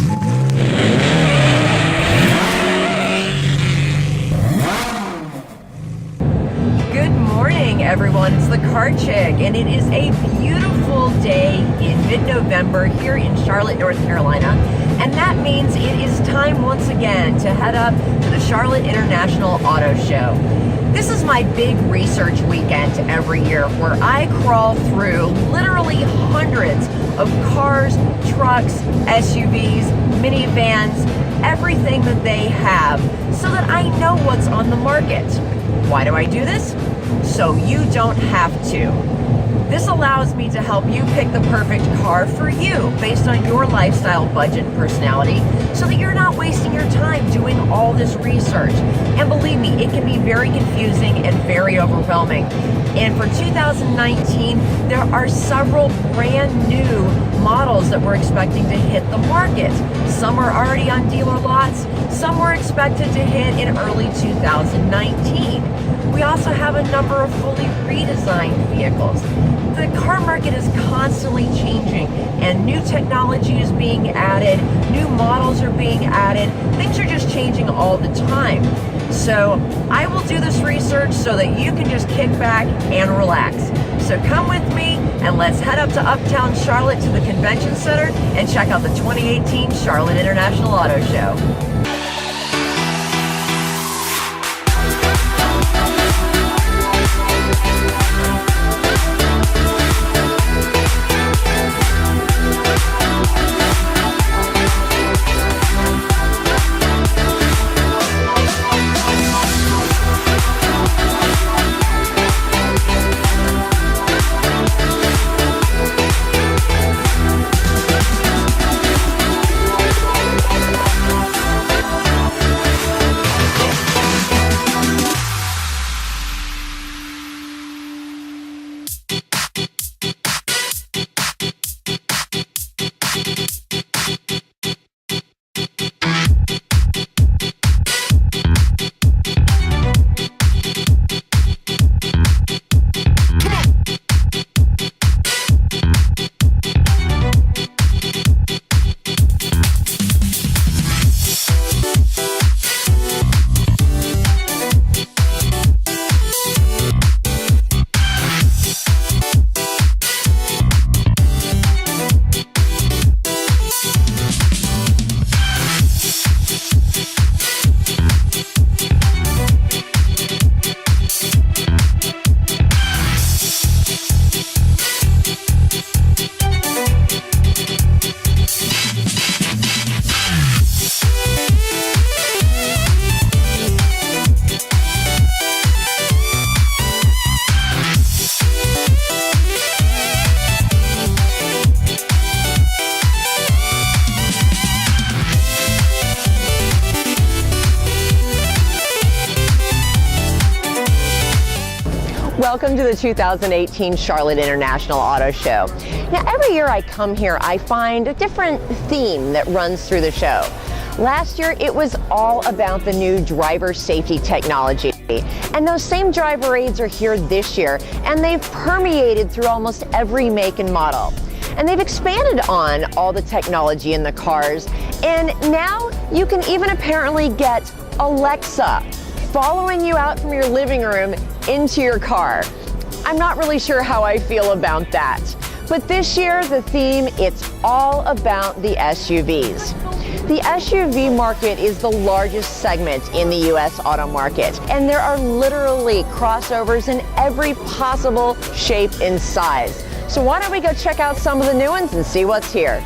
Good morning, everyone. It's the Car Chick, and it is a beautiful day in mid-November here in Charlotte, North Carolina. And that means it is time once again to head up to the Charlotte International Auto Show. This is my big research weekend every year where I crawl through literally hundreds of cars, trucks, SUVs, minivans, everything that they have so that I know what's on the market. Why do I do this? So you don't have to. This allows me to help you pick the perfect car for you based on your lifestyle, budget, and personality so that you're not wasting your time doing all this research. And believe me, it can be very confusing and very overwhelming. And for 2019, there are several brand new models that we're expecting to hit the market. Some are already on dealer lots, some we're expected to hit in early 2019. We also have a number of fully redesigned vehicles. The car market is constantly changing and new technology is being added, new models are being added, things are just changing all the time. So I will do this research so that you can just kick back and relax. So come with me and let's head up to Uptown Charlotte to the Convention Center and check out the 2018 Charlotte International Auto Show. Welcome to the 2018 Charlotte International Auto Show. Now, every year I come here, I find a different theme that runs through the show. Last year, it was all about the new driver safety technology. And those same driver aids are here this year, and they've permeated through almost every make and model. And they've expanded on all the technology in the cars, and now you can even apparently get Alexa following you out from your living room into your car. I'm not really sure how I feel about that. But this year, the theme, it's all about the SUVs. The SUV market is the largest segment in the US auto market, and there are literally crossovers in every possible shape and size. So why don't we go check out some of the new ones and see what's here.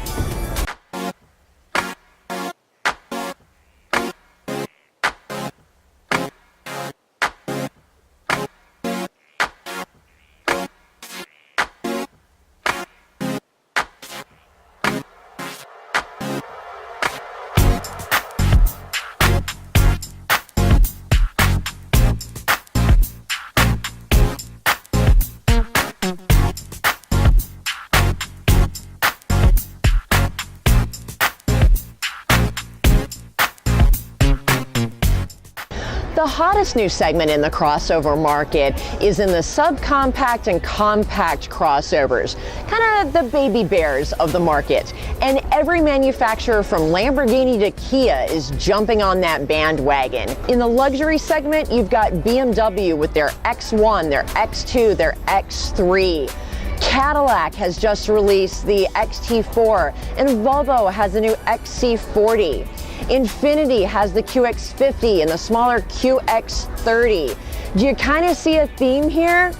The hottest new segment in the crossover market is in the subcompact and compact crossovers, kind of the baby bears of the market. And every manufacturer from Lamborghini to Kia is jumping on that bandwagon. In the luxury segment, you've got BMW with their X1, their X2, their X3. Cadillac has just released the XT4, and Volvo has a new XC40. Infiniti has the QX50 and the smaller QX30. Do you kind of see a theme here?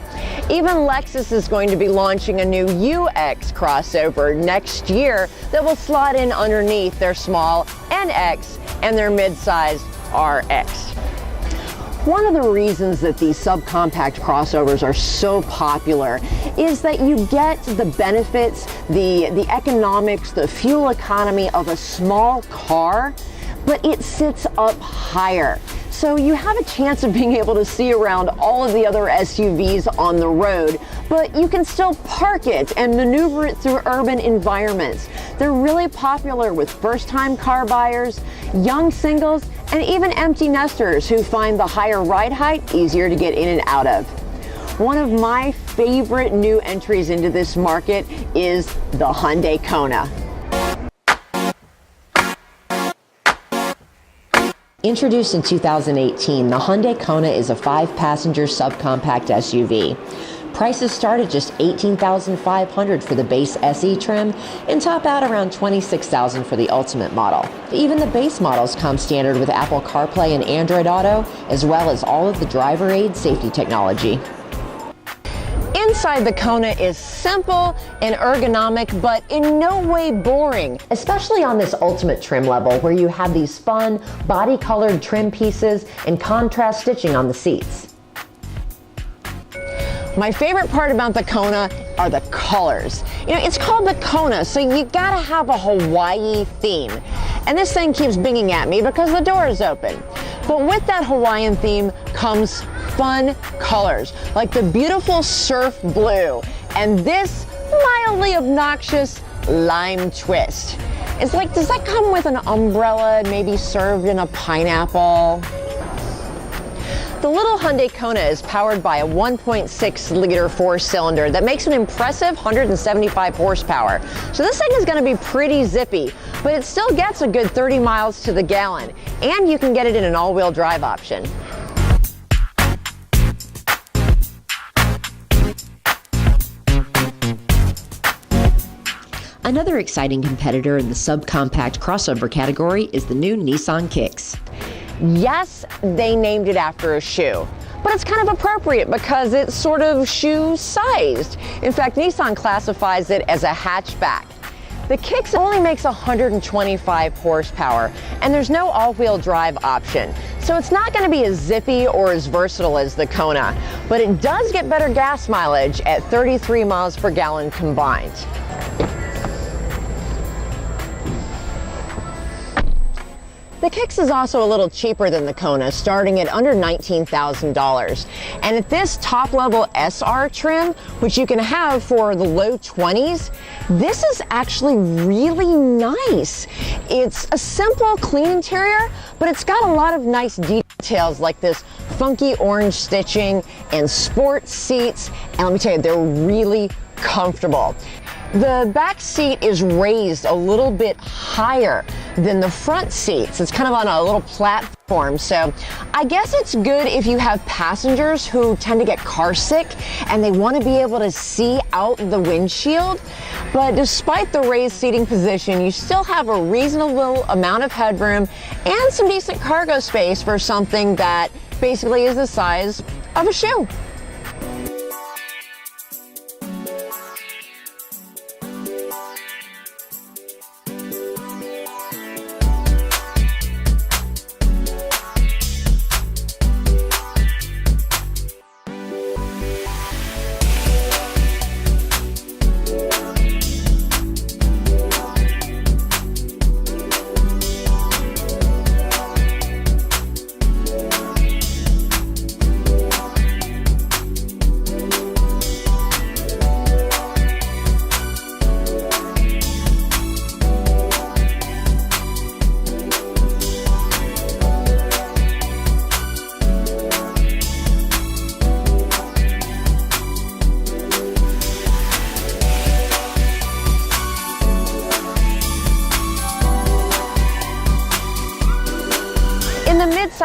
Even Lexus is going to be launching a new UX crossover next year that will slot in underneath their small NX and their mid-size RX. One of the reasons that these subcompact crossovers are so popular is that you get the benefits, the economics, the fuel economy of a small car, but it sits up higher. So you have a chance of being able to see around all of the other SUVs on the road, but you can still park it and maneuver it through urban environments. They're really popular with first-time car buyers, young singles, and even empty nesters who find the higher ride height easier to get in and out of. One of my favorite new entries into this market is the Hyundai Kona. Introduced in 2018, the Hyundai Kona is a 5-passenger subcompact SUV. Prices start at just $18,500 for the base SE trim and top out around $26,000 for the Ultimate model. Even the base models come standard with Apple CarPlay and Android Auto, as well as all of the driver aid safety technology. Inside the Kona is simple and ergonomic, but in no way boring, especially on this Ultimate trim level where you have these fun body-colored trim pieces and contrast stitching on the seats. My favorite part about the Kona are the colors. You know, it's called the Kona, so you gotta have a Hawaii theme. And this thing keeps binging at me because the door is open. But with that Hawaiian theme comes fun colors, like the beautiful surf blue and this mildly obnoxious lime twist. It's like, does that come with an umbrella, maybe served in a pineapple? The little Hyundai Kona is powered by a 1.6-liter 4-cylinder that makes an impressive 175 horsepower. So this thing is going to be pretty zippy, but it still gets a good 30 miles to the gallon, and you can get it in an all-wheel drive option. Another exciting competitor in the subcompact crossover category is the new Nissan Kicks. Yes, they named it after a shoe, but it's kind of appropriate because it's sort of shoe-sized. In fact, Nissan classifies it as a hatchback. The Kicks only makes 125 horsepower, and there's no all-wheel drive option. So it's not going to be as zippy or as versatile as the Kona, but it does get better gas mileage at 33 miles per gallon combined. The Kicks is also a little cheaper than the Kona, starting at under $19,000. And at this top-level SR trim, which you can have for the low 20s, this is actually really nice. It's a simple, clean interior, but it's got a lot of nice details like this funky orange stitching and sport seats. And let me tell you, they're really comfortable. The back seat is raised a little bit higher than the front seats. It's kind of on a little platform, so I guess it's good if you have passengers who tend to get car sick and they want to be able to see out the windshield. But despite the raised seating position, you still have a reasonable amount of headroom and some decent cargo space for something that basically is the size of a shoe.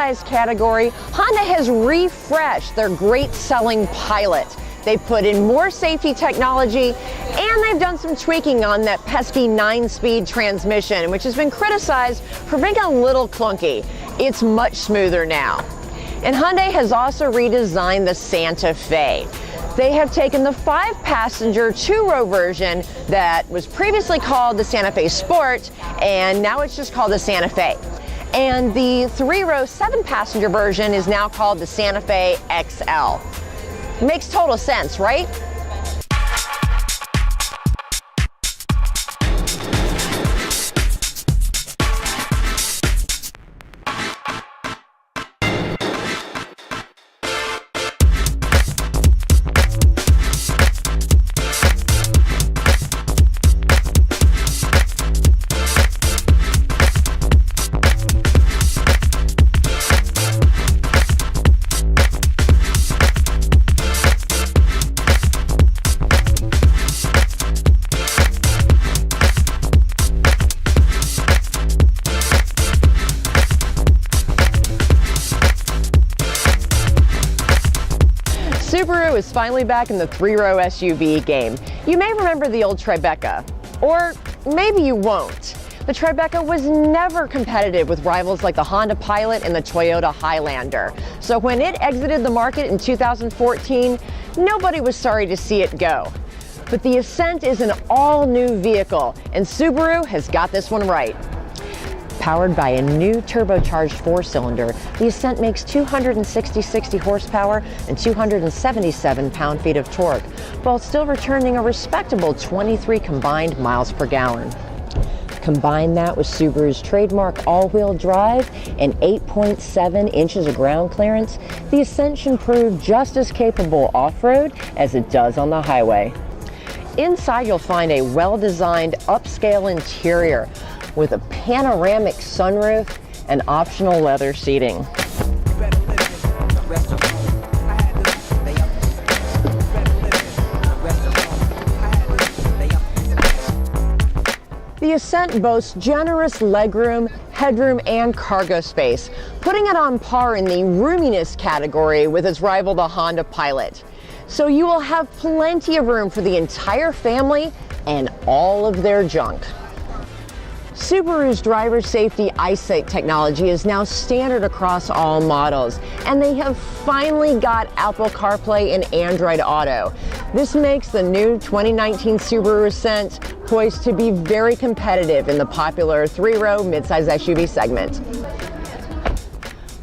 midsize category, Honda has refreshed their great selling Pilot. They've put in more safety technology, and they've done some tweaking on that pesky 9-speed transmission, which has been criticized for being a little clunky. It's much smoother now. And Hyundai has also redesigned the Santa Fe. They have taken the 5-passenger 2-row version that was previously called the Santa Fe Sport, and now it's just called the Santa Fe. And the 3-row 7-passenger version is now called the Santa Fe XL. Makes total sense, right? Subaru is finally back in the 3-row SUV game. You may remember the old Tribeca, or maybe you won't. The Tribeca was never competitive with rivals like the Honda Pilot and the Toyota Highlander. So when it exited the market in 2014, nobody was sorry to see it go. But the Ascent is an all-new vehicle, and Subaru has got this one right. Powered by a new turbocharged 4-cylinder, the Ascent makes 260 horsepower and 277 pound-feet of torque, while still returning a respectable 23 combined miles per gallon. Combine that with Subaru's trademark all-wheel drive and 8.7 inches of ground clearance, the Ascent should prove just as capable off-road as it does on the highway. Inside, you'll find a well-designed upscale interior with a panoramic sunroof and optional leather seating. The Ascent boasts generous legroom, headroom, and cargo space, putting it on par in the roominess category with its rival, the Honda Pilot. So you will have plenty of room for the entire family and all of their junk. Subaru's driver safety eyesight technology is now standard across all models, and they have finally got Apple CarPlay and Android Auto. This makes the new 2019 Subaru Ascent poised to be very competitive in the popular 3-row midsize SUV segment.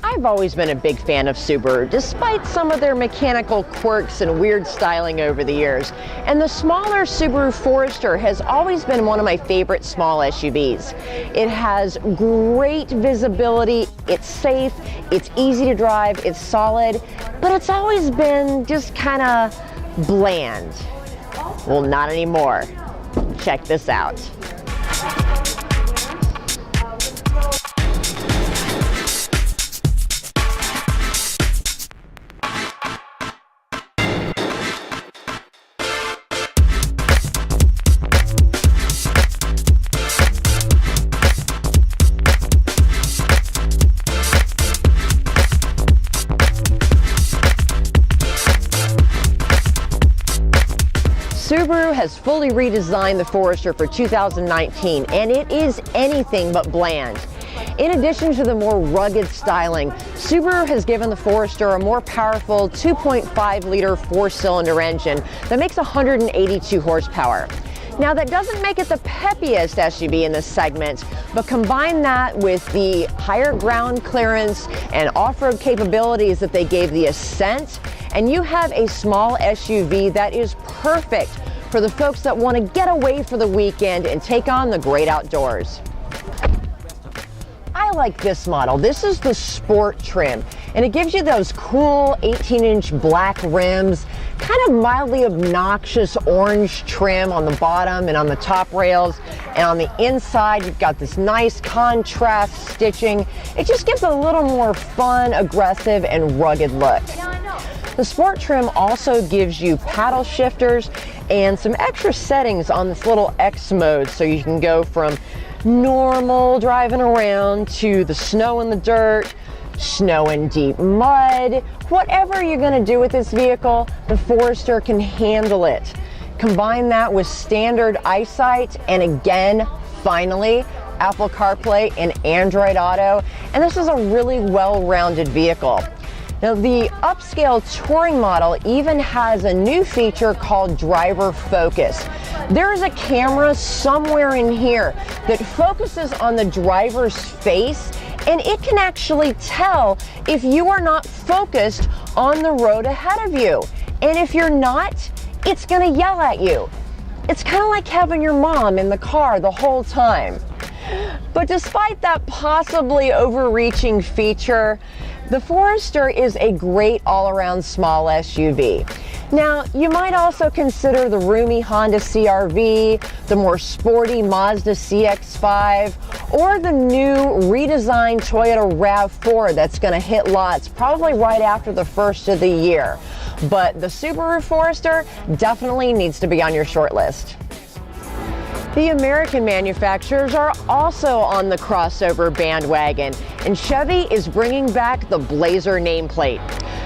I've always been a big fan of Subaru, despite some of their mechanical quirks and weird styling over the years. And the smaller Subaru Forester has always been one of my favorite small SUVs. It has great visibility, it's safe, it's easy to drive, it's solid, but it's always been just kind of bland. Well, not anymore. Check this out. Subaru has fully redesigned the Forester for 2019, and it is anything but bland. In addition to the more rugged styling, Subaru has given the Forester a more powerful 2.5-liter 4-cylinder engine that makes 182 horsepower. Now, that doesn't make it the peppiest SUV in this segment, but combine that with the higher ground clearance and off-road capabilities that they gave the Ascent, and you have a small SUV that is perfect for the folks that want to get away for the weekend and take on the great outdoors. I like this model. This is the Sport trim, and it gives you those cool 18-inch black rims, kind of mildly obnoxious orange trim on the bottom and on the top rails, and on the inside you've got this nice contrast stitching. It just gives it a little more fun, aggressive, and rugged look. The Sport trim also gives you paddle shifters and some extra settings on this little X mode, so you can go from normal driving around to the snow and the dirt snow and deep mud, whatever you're going to do with this vehicle, the Forester can handle it. Combine that with standard eyesight and again, finally, Apple CarPlay and Android Auto, and this is a really well-rounded vehicle. Now, the upscale touring model even has a new feature called driver focus. There is a camera somewhere in here that focuses on the driver's face, and it can actually tell if you are not focused on the road ahead of you. And if you're not, it's gonna yell at you. It's kind of like having your mom in the car the whole time. But despite that possibly overreaching feature, the Forester is a great all-around small SUV. Now, you might also consider the roomy Honda CR-V, the more sporty Mazda CX-5, or the new redesigned Toyota RAV4 that's going to hit lots probably right after the first of the year. But the Subaru Forester definitely needs to be on your short list. The American manufacturers are also on the crossover bandwagon, and Chevy is bringing back the Blazer nameplate.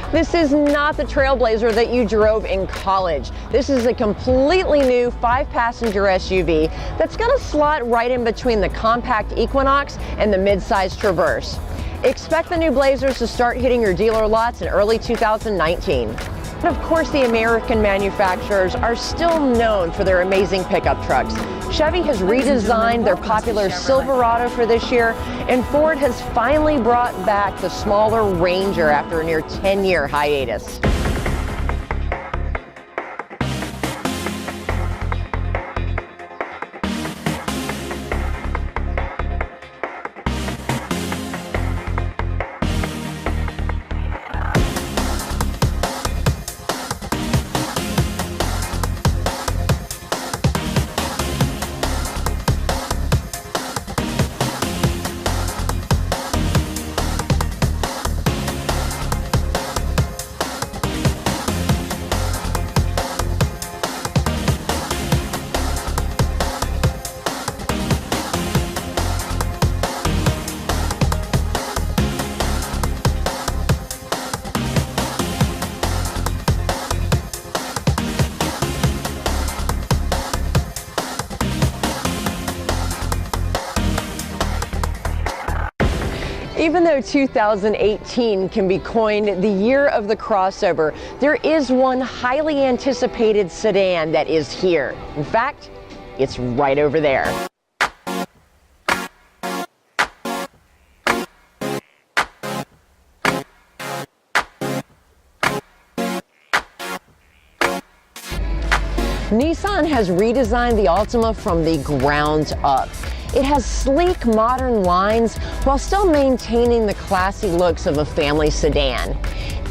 This is not the Trailblazer that you drove in college. This is a completely new 5-passenger SUV that's going to slot right in between the compact Equinox and the midsize Traverse. Expect the new Blazers to start hitting your dealer lots in early 2019. And of course, the American manufacturers are still known for their amazing pickup trucks. Chevy has redesigned their popular Silverado for this year, and Ford has finally brought back the smaller Ranger after a near 10-year hiatus. Even though 2018 can be coined the year of the crossover, there is one highly anticipated sedan that is here. In fact, it's right over there. Nissan has redesigned the Altima from the ground up. It has sleek, modern lines while still maintaining the classy looks of a family sedan.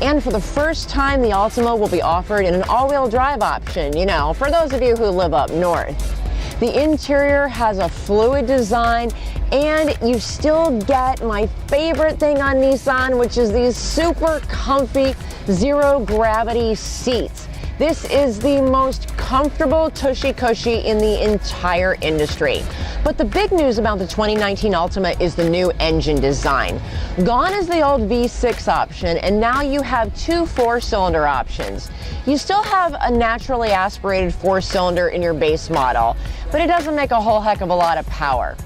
And for the first time, the Altima will be offered in an all-wheel drive option, you know, for those of you who live up north. The interior has a fluid design, and you still get my favorite thing on Nissan, which is these super comfy zero-gravity seats. This is the most comfortable tushy-cushy in the entire industry. But the big news about the 2019 Altima is the new engine design. Gone is the old V6 option, and now you have two 4-cylinder options. You still have a naturally aspirated 4-cylinder in your base model, but it doesn't make a whole heck of a lot of power.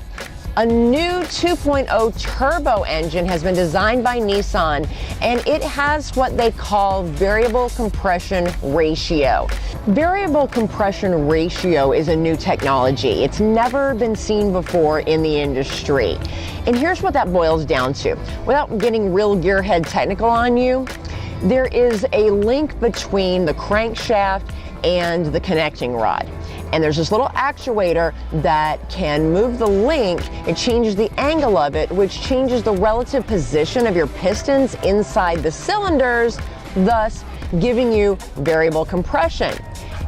A new 2.0 turbo engine has been designed by Nissan, and it has what they call variable compression ratio. Variable compression ratio is a new technology. It's never been seen before in the industry. And here's what that boils down to. Without getting real gearhead technical on you, there is a link between the crankshaft and the connecting rod. And there's this little actuator that can move the link. It changes the angle of it, which changes the relative position of your pistons inside the cylinders, thus giving you variable compression.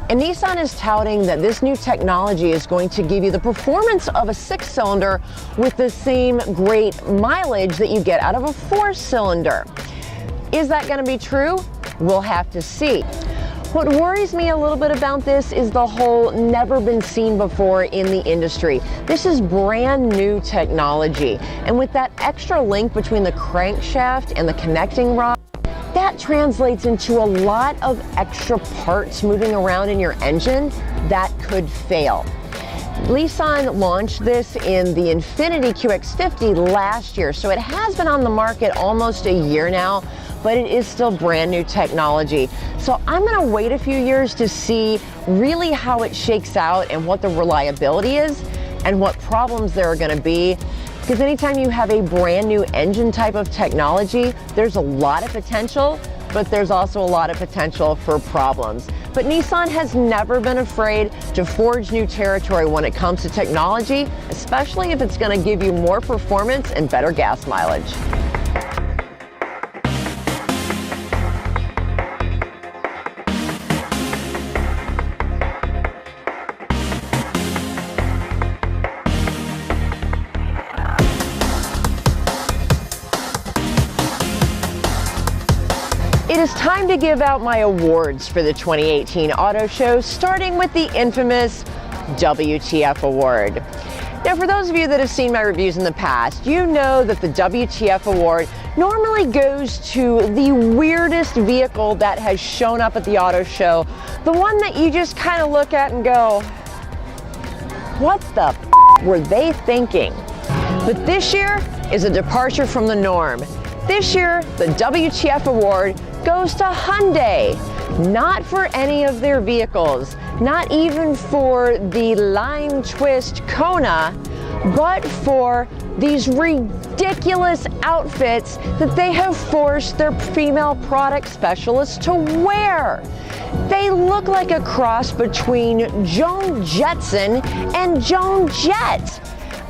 And Nissan is touting that this new technology is going to give you the performance of a 6-cylinder with the same great mileage that you get out of a 4-cylinder. Is that going to be true? We'll have to see. What worries me a little bit about this is the whole never been seen before in the industry. This is brand new technology, and with that extra link between the crankshaft and the connecting rod, that translates into a lot of extra parts moving around in your engine that could fail. Nissan launched this in the Infiniti QX50 last year, so it has been on the market almost a year now, but it is still brand new technology. So I'm gonna wait a few years to see really how it shakes out and what the reliability is and what problems there are gonna be. Because anytime you have a brand new engine type of technology, there's a lot of potential, but there's also a lot of potential for problems. But Nissan has never been afraid to forge new territory when it comes to technology, especially if it's going to give you more performance and better gas mileage. It is time to give out my awards for the 2018 Auto Show, starting with the infamous WTF Award. Now, for those of you that have seen my reviews in the past, you know that the WTF Award normally goes to the weirdest vehicle that has shown up at the auto show, the one that you just kind of look at and go, what the were they thinking? But this year is a departure from the norm. This year, the WTF Award goes to Hyundai, not for any of their vehicles, not even for the line twist Kona, but for these ridiculous outfits that they have forced their female product specialists to wear. They look like a cross between Joan Jetson and Joan Jett.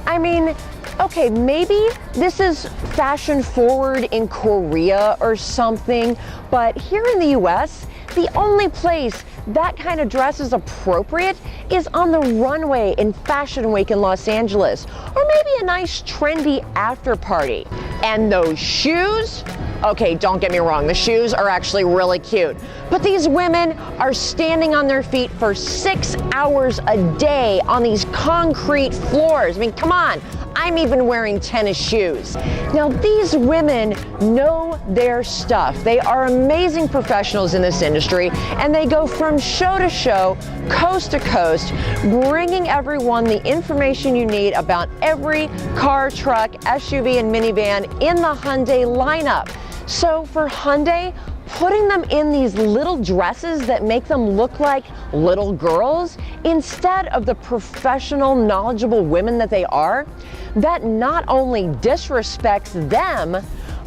I mean, okay, maybe this is fashion forward in Korea or something, but here in the US, the only place that kind of dress is appropriate is on the runway in Fashion Week in Los Angeles, or maybe a nice trendy after party. And those shoes? Okay, don't get me wrong, the shoes are actually really cute, but these women are standing on their feet for 6 hours a day on these concrete floors. I mean, come on, I'm even wearing tennis shoes. Now, these women know their stuff. They are amazing professionals in this industry, and they go from show to show, coast to coast, bringing everyone the information you need about every car, truck, SUV, and minivan in the Hyundai lineup. So for Hyundai, putting them in these little dresses that make them look like little girls instead of the professional, knowledgeable women that they are, that not only disrespects them,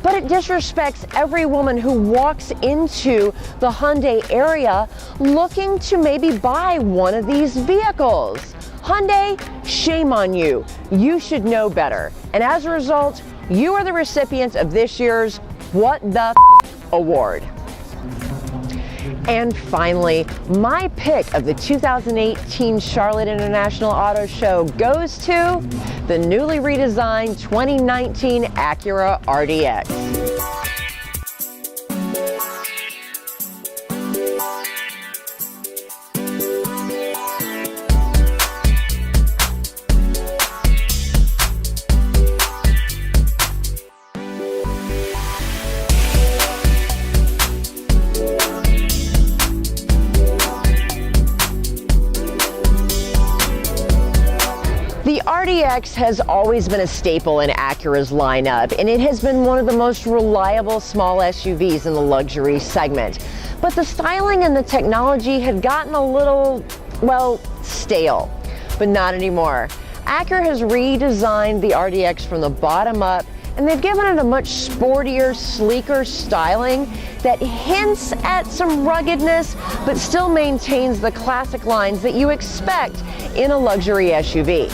but it disrespects every woman who walks into the Hyundai area looking to maybe buy one of these vehicles. Hyundai, shame on you. You should know better. And as a result, you are the recipients of this year's What the Award. And finally, my pick of the 2018 Charlotte International Auto Show goes to the newly redesigned 2019 Acura RDX. The RDX has always been a staple in Acura's lineup, and it has been one of the most reliable small SUVs in the luxury segment. But the styling and the technology had gotten a little, well, stale, but not anymore. Acura has redesigned the RDX from the bottom up, and they've given it a much sportier, sleeker styling that hints at some ruggedness, but still maintains the classic lines that you expect in a luxury SUV.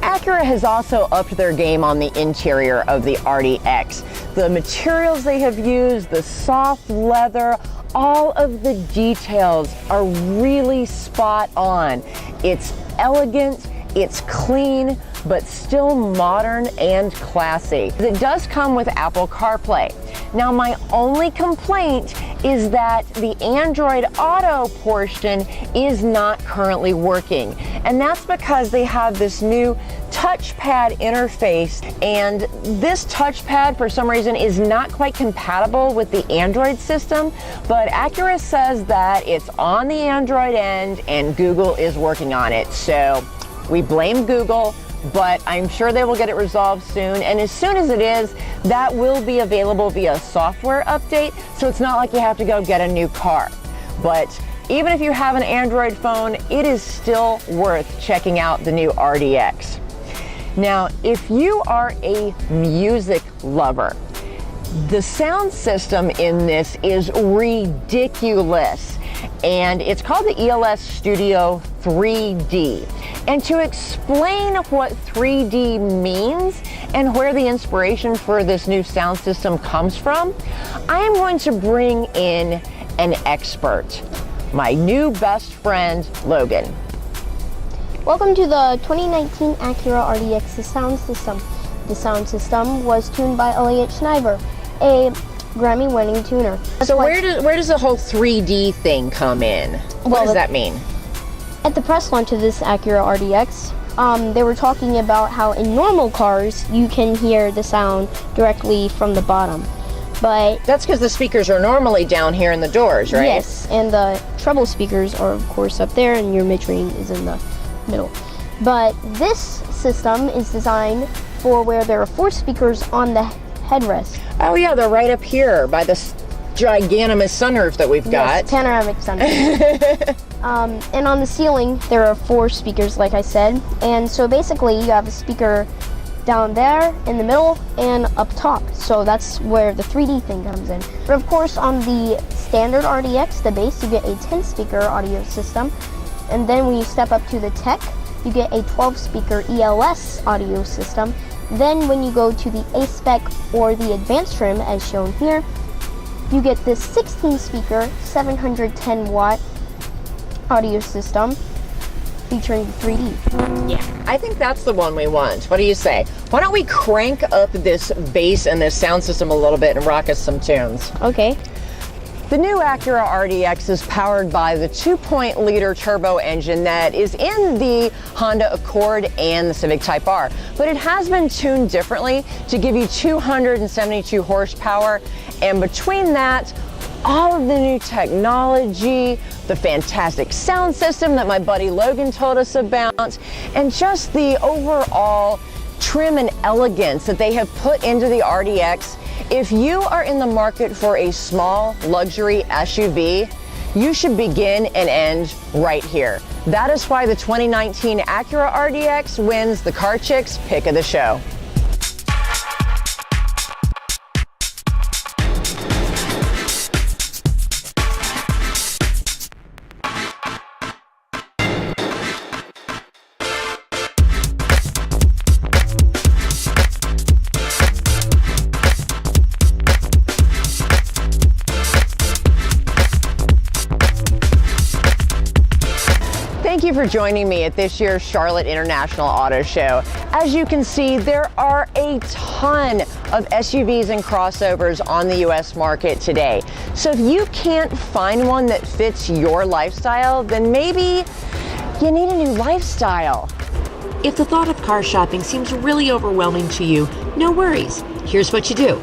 Acura has also upped their game on the interior of the RDX. The materials they have used, the soft leather, all of the details are really spot on. It's elegant, it's clean, but still modern and classy. It does come with Apple CarPlay. Now, my only complaint is that the Android Auto portion is not currently working. And that's because they have this new touchpad interface, and this touchpad for some reason is not quite compatible with the Android system, but Acura says that it's on the Android end and Google is working on it. So we blame Google, but I'm sure they will get it resolved soon. And as soon as it is, that will be available via software update. So it's not like you have to go get a new car. But even if you have an Android phone, it is still worth checking out the new RDX. Now, if you are a music lover, the sound system in this is ridiculous. And it's called the ELS Studio 3D. And to explain what 3D means and where the inspiration for this new sound system comes from, I am going to bring in an expert, my new best friend, Logan. Welcome to the 2019 Acura RDX sound system. The sound system was tuned by Elliot Schneider, a Grammy-winning tuner. So where does the whole 3D thing come in? What does that mean? At the press launch of this Acura RDX, they were talking about how in normal cars you can hear the sound directly from the bottom. But that's because the speakers are normally down here in the doors, right? Yes, and the treble speakers are of course up there and your mid-range is in the middle. But this system is designed for where there are 4 speakers on the headrest. Oh yeah, they're right up here by this giganimous sunroof that we've got. Yes, panoramic sunroof. And on the ceiling, there are 4 speakers, like I said. And so basically, you have a speaker down there, in the middle, and up top. So that's where the 3D thing comes in. But of course, on the standard RDX, the base, you get a 10-speaker audio system. And then when you step up to the Tech, you get a 12-speaker ELS audio system. Then when you go to the A-Spec or the Advanced trim, as shown here, you get this 16-speaker, 710-watt audio system featuring 3D. Yeah, I think that's the one we want. What do you say? Why don't we crank up this bass and this sound system a little bit and rock us some tunes? Okay. The new Acura RDX is powered by the 2.0-liter turbo engine that is in the Honda Accord and the Civic Type R, but it has been tuned differently to give you 272 horsepower, and between that, all of the new technology, the fantastic sound system that my buddy Logan told us about, and just the overall trim and elegance that they have put into the RDX. If you are in the market for a small luxury SUV, you should begin and end right here. That is why the 2019 Acura RDX wins the Car Chicks Pick of the Show. Thank you for joining me at this year's Charlotte International Auto Show. As you can see, there are a ton of SUVs and crossovers on the US market today. So if you can't find one that fits your lifestyle, then maybe you need a new lifestyle. If the thought of car shopping seems really overwhelming to you, no worries. Here's what you do.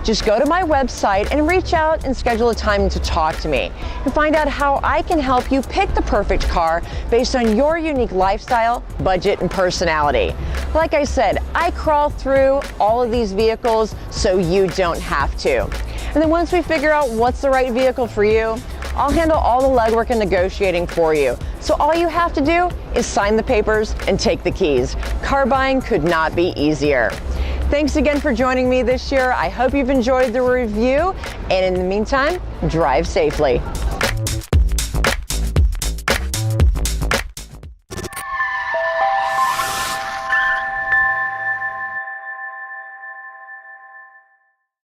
Just go to my website and reach out and schedule a time to talk to me and find out how I can help you pick the perfect car based on your unique lifestyle, budget, and personality. Like I said, I crawl through all of these vehicles so you don't have to. And then once we figure out what's the right vehicle for you, I'll handle all the legwork and negotiating for you. So all you have to do is sign the papers and take the keys. Car buying could not be easier. Thanks again for joining me this year. I hope you've enjoyed the review, and in the meantime, drive safely.